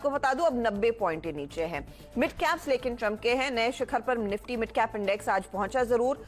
को बता दूं अब 90 पॉइंट के नीचे है। मिड कैप्स लेकिन चमके हैं, नए शिखर पर निफ्टी मिड कैप इंडेक्स आज पहुंचा जरूर।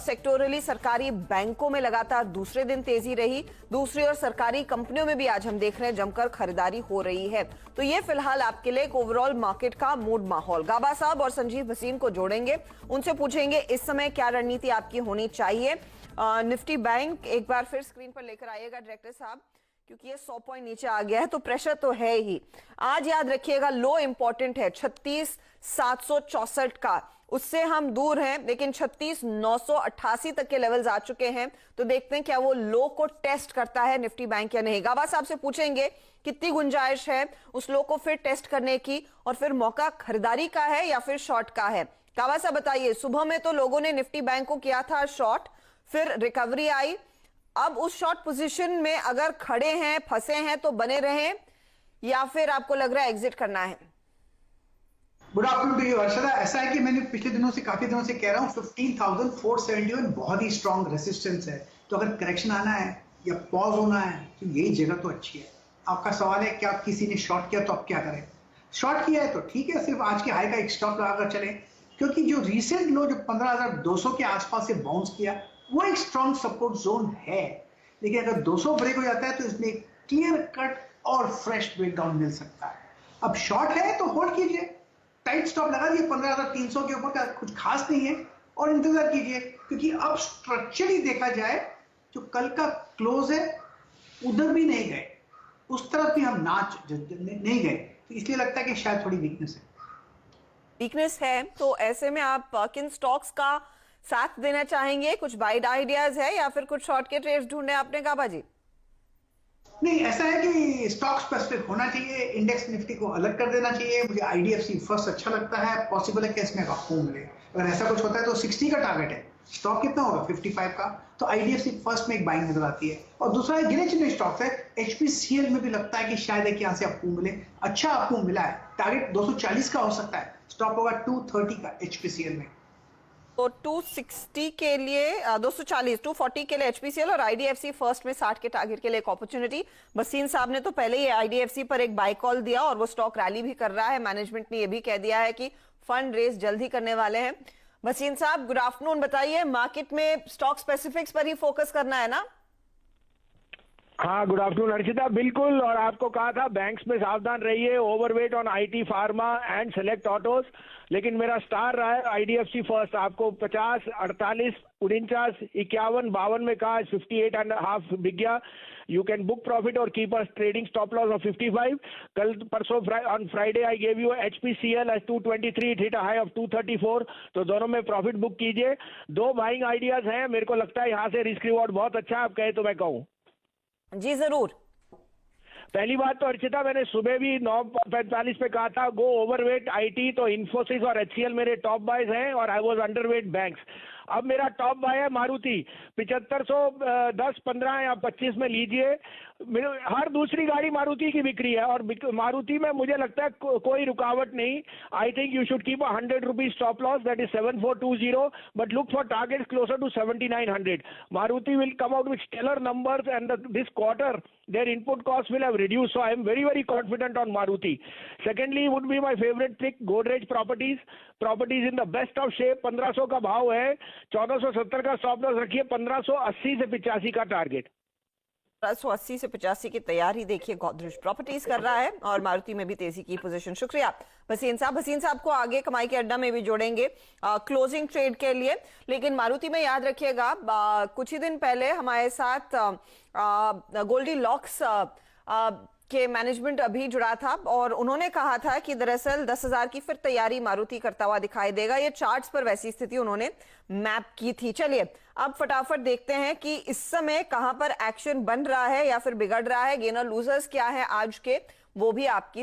सेक्टोरली सरकारी बैंकों में लगातार दूसरे दिन तेजी रही। दूसरी ओर सरकारी कंपनियों में भी आज हम देख रहे हैं जमकर खरीदारी हो रही है। तो ये फिलहाल आपके लिए एक ओवरऑल मार्केट का मूड माहौल। गाबा साहब और संजीव भसीन को जोड़ेंगे, उनसे पूछेंगे इस समय क्या रणनीति आपकी होनी चाहिए। निफ्टी बैंक एक बार फिर स्क्रीन पर लेकर आइएगा डायरेक्टर साहब, क्योंकि ये 100 पॉइंट नीचे आ गया है तो प्रेशर तो है ही। आज याद रखिएगा लो इंपॉर्टेंट है 36,764 का, उससे हम दूर हैं, लेकिन 36,988 तक के लेवल्स आ चुके हैं। तो देखते हैं क्या वो लो को टेस्ट करता है निफ्टी बैंक या नहीं। गाबा साहब से पूछेंगे कितनी गुंजाइश है उस लो को फिर टेस्ट करने की, और फिर मौका खरीदारी का है या फिर शॉर्ट का है। गाबा साहब बताइए, सुबह में तो लोगों ने निफ्टी बैंक को किया था शॉर्ट, फिर रिकवरी आई, अब उस शॉर्ट पोजीशन में अगर खड़े हैं, फंसे हैं तो बने रहें या फिर आपको लग रहा है एग्जिट करना है? Good afternoon to you Arshada. ऐसा है कि मैंने पिछले दिनों से काफी दिनों से कह रहा हूँ 15,471 बहुत ही स्ट्रॉन्ग रेसिस्टेंस है। तो अगर करेक्शन आना है या पॉज होना है तो यही जगह तो अच्छी है। आपका सवाल है कि आप किसी ने शॉर्ट किया तो आप क्या करें? शॉर्ट किया है तो ठीक है, सिर्फ आज के हाई का एक स्टॉप लगाकर चले, क्योंकि जो रिसेंट लो जो 15,200 के आसपास से बाउंस किया वो एक स्ट्रॉन्ग सपोर्ट जोन है। लेकिन अगर 200 ब्रेक हो जाता है तो इसमें एक क्लियर कट और फ्रेश ब्रेकडाउन मिल सकता है। अब शॉर्ट है तो होल्ड कीजिए, टाइट स्टॉप लगा दिए 15,300 के ऊपर का, कुछ खास नहीं है, और इंतजार कीजिए, क्योंकि अब स्ट्रक्चरली देखा जाए जो कल का क्लोज है उधर भी नहीं गए, उस तरफ भी हम नहीं गए, तो इसलिए लगता है कि शायद थोड़ी वीकनेस है। तो ऐसे में आप किन स्टॉक्स का साथ देना चाहेंगे? कुछ बाइड आइडियाज है या फिर कुछ शॉर्ट के ट्रेड्स ढूंढने आपने गाबा जी? नहीं, ऐसा है कि स्टॉक स्पेसिफिक होना चाहिए, इंडेक्स निफ्टी को अलग कर देना चाहिए। मुझे आईडीएफसी फर्स्ट अच्छा लगता है, पॉसिबल है कि इसमें आपको मिले। अगर ऐसा कुछ होता है तो 60 का टारगेट है, स्टॉक कितना होगा 55 का, तो आईडीएफसी फर्स्ट में एक बाइंग नजर आती है। और दूसरा गिने चुने स्टॉक्स है, एचपीसीएल में भी लगता है कि शायद एक यहाँ से आपको मिले, अच्छा आपको मिला है, टारगेट 240 का हो सकता है, स्टॉप होगा 230 का एचपीसीएल में। तो 260 के लिए 240, 240 के लिए एचपीसीएल और आईडीएफसी फर्स्ट में 60 के टारगेट के लिए एक अपॉर्चुनिटी। भसीन साहब ने तो पहले ही आईडीएफसी पर एक बाय कॉल दिया और वो स्टॉक रैली भी कर रहा है। मैनेजमेंट ने यह भी कह दिया है कि फंड रेज जल्द ही करने वाले हैं। भसीन साहब गुड आफ्टरनून, बताइए मार्केट में स्टॉक स्पेसिफिक्स पर ही फोकस करना है ना? हाँ, गुड आफ्टरनून अर्चिता, बिल्कुल। और आपको कहा था बैंक्स में सावधान रहिए, overweight on IT, pharma and select autos, लेकिन मेरा स्टार रहा है आईडीएफसी फर्स्ट। आपको 50, 48, 49, 51, 52 में कहा, 58.5 बिक गया। यू कैन बुक प्रॉफिट और keep a trading stop loss of 55। कल परसों on Friday I gave you HPCL as 223, it hit a high of 234, तो दोनों में प्रॉफिट बुक कीजिए। दो बाइंग आइडियाज हैं, मेरे को लगता है यहाँ से रिस्क रिवॉर्ड बहुत अच्छा है, आप कहे तो मैं कहूँ जी जरूर। पहली बात तो अर्चिता, मैंने सुबह भी 9:45 पे कहा था गो ओवरवेट आईटी, तो इन्फोसिस और एचसीएल मेरे टॉप बायज हैं और आई वाज अंडरवेट बैंक्स। अब मेरा टॉप बाय है मारुति, 7510, 15 या 25 में लीजिए। हर दूसरी गाड़ी मारुति की बिक्री है और मारुति में मुझे लगता है कोई रुकावट नहीं। I think you should keep a 100 rupees stop loss, that is 7420, but look for targets closer to 7900. Maruti will come out with stellar numbers, and this quarter their input costs will have reduced, so I am very very confident on Maruti. Secondly would be my favorite pick, Godrej Properties in the best of shape, 1500 का भाव है, 1470 का stop loss रखिए, 1580 से 85 का target. 1580 से 85 की तैयारी देखिए गोदरेज प्रॉपर्टीज कर रहा है, और मारुति में भी तेजी की पोजीशन। शुक्रिया भसीन साहब। भसीन साहब को आगे कमाई के अड्डा में भी जोड़ेंगे क्लोजिंग ट्रेड के लिए, लेकिन मारुति में याद रखिएगा कुछ ही दिन पहले हमारे साथ गोल्डी लॉक्स के मैनेजमेंट अभी जुड़ा था और उन्होंने कहा था कि दरअसल 10,000 की फिर तैयारी मारुति करता हुआ दिखाई देगा। ये चार्ट्स पर वैसी स्थिति उन्होंने मैप की थी। चलिए अब फटाफट देखते हैं कि इस समय कहां पर एक्शन बन रहा है या फिर बिगड़ रहा है, गेनर लूजर्स क्या है आज के, वो भी आपकी